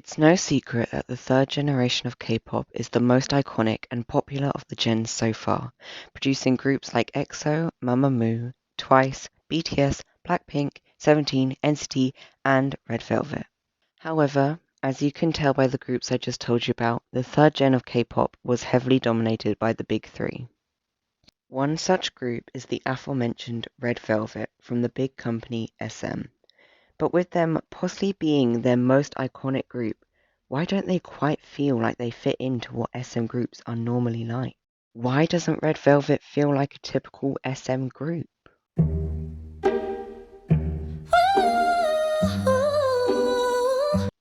It's no secret that the third generation of K-pop is the most iconic and popular of the gens so far, producing groups like EXO, Mamamoo, Twice, BTS, Blackpink, 17, NCT, and Red Velvet. However, as you can tell by the groups I just told you about, the third gen of K-pop was heavily dominated by the big three. One such group is the aforementioned Red Velvet from the big company SM. But with them possibly being their most iconic group, why don't they quite feel like they fit into what SM groups are normally like? Why doesn't Red Velvet feel like a typical SM group?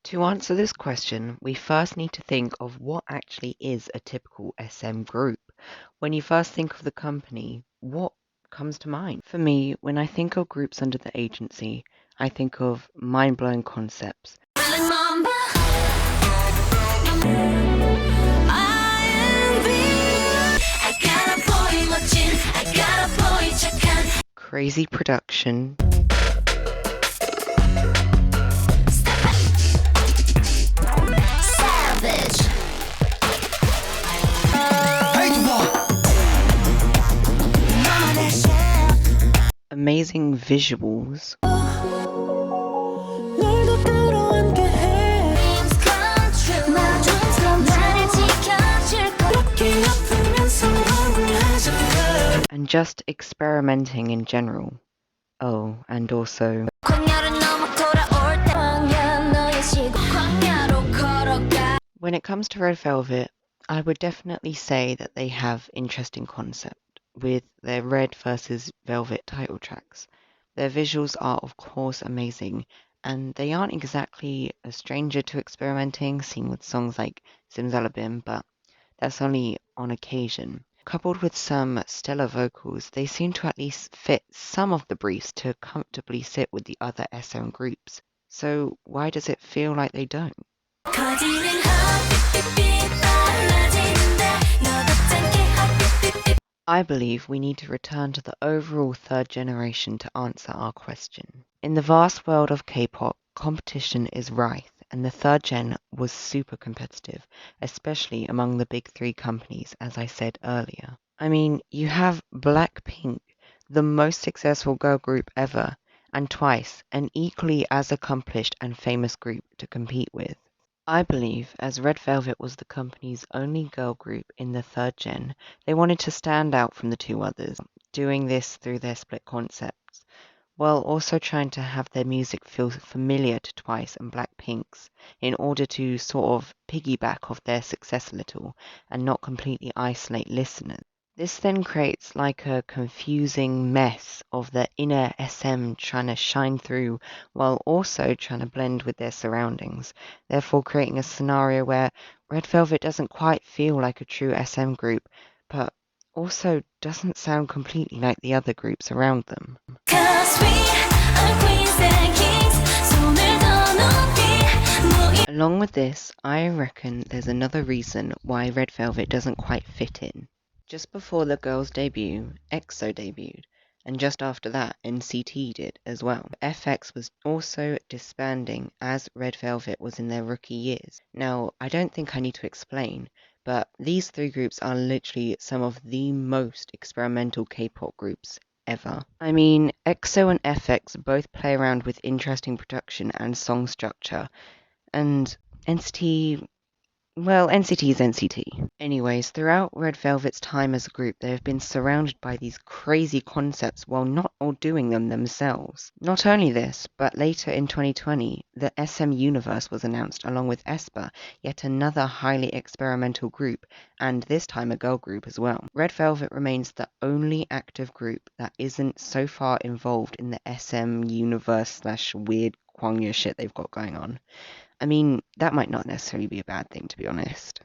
To answer this question, we first need to think of what actually is a typical SM group. When you first think of the company, what comes to mind? For me, when I think of groups under the agency, I think of mind-blowing concepts. Crazy production. Amazing visuals. And just experimenting in general. Oh, and also when it comes to Red Velvet, I would definitely say that they have interesting concept with their Red versus Velvet title tracks. Their visuals are of course amazing, and they aren't exactly a stranger to experimenting, seen with songs like Simsalabim, but that's only on occasion. Coupled with some stellar vocals, they seem to at least fit some of the briefs to comfortably sit with the other SM groups. So why does it feel like they don't? I believe we need to return to the overall third generation to answer our question. In the vast world of K-pop, competition is rife, and the third gen was super competitive, especially among the big three companies, as I said earlier. I mean, you have Blackpink, the most successful girl group ever, and Twice, an equally as accomplished and famous group to compete with. I believe, as Red Velvet was the company's only girl group in the third gen, they wanted to stand out from the two others, doing this through their split concepts, while also trying to have their music feel familiar to Twice and Blackpink's, in order to sort of piggyback off their success a little, and not completely isolate listeners. This then creates like a confusing mess of the inner SM trying to shine through while also trying to blend with their surroundings, therefore creating a scenario where Red Velvet doesn't quite feel like a true SM group, but also doesn't sound completely like the other groups around them. Along with this, I reckon there's another reason why Red Velvet doesn't quite fit in. Just before the girls' debut, EXO debuted, and just after that, NCT did as well. FX was also disbanding as Red Velvet was in their rookie years. Now, I don't think I need to explain, but these three groups are literally some of the most experimental K-pop groups ever. I mean, EXO and FX both play around with interesting production and song structure, and NCT is NCT. Anyways, throughout Red Velvet's time as a group, they have been surrounded by these crazy concepts while not all doing them themselves. Not only this, but later in 2020, the SM Universe was announced along with aespa, yet another highly experimental group, and this time a girl group as well. Red Velvet remains the only active group that isn't so far involved in the SM Universe / weird Kwangya shit they've got going on. I mean, that might not necessarily be a bad thing, to be honest.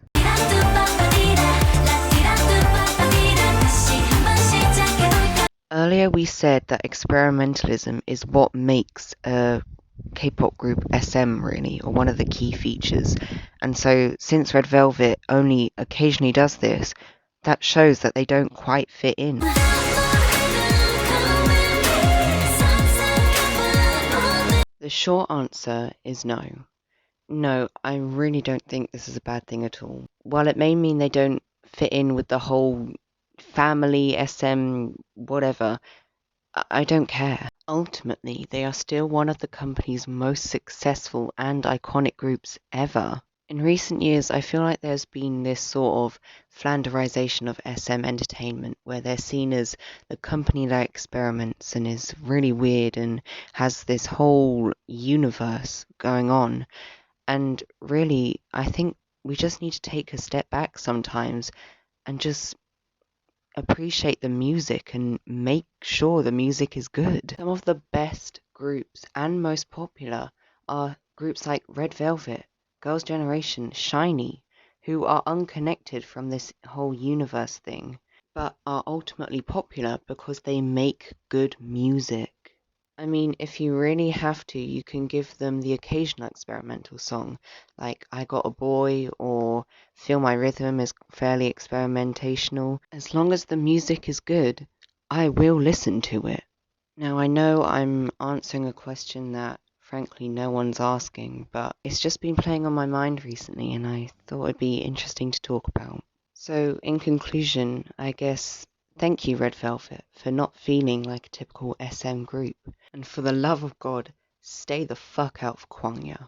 Earlier we said that experimentalism is what makes a K-pop group SM really, or one of the key features. And so since Red Velvet only occasionally does this, that shows that they don't quite fit in. The short answer is no. No, I really don't think this is a bad thing at all. While it may mean they don't fit in with the whole family, SM, whatever, I don't care. Ultimately, they are still one of the company's most successful and iconic groups ever. In recent years, I feel like there's been this sort of flanderization of SM entertainment where they're seen as the company that experiments and is really weird and has this whole universe going on. And really, I think we just need to take a step back sometimes and just appreciate the music and make sure the music is good. Some of the best groups and most popular are groups like Red Velvet, Girls' Generation, Shiny, who are unconnected from this whole universe thing, but are ultimately popular because they make good music. I mean, if you really have to, you can give them the occasional experimental song, like I Got a Boy or Feel My Rhythm is fairly experimentational. As long as the music is good, I will listen to it. Now, I know I'm answering a question that, frankly, no one's asking, but it's just been playing on my mind recently, and I thought it'd be interesting to talk about. So, in conclusion, I guess thank you, Red Velvet, for not feeling like a typical SM group. And for the love of God, stay the fuck out of Kwangya.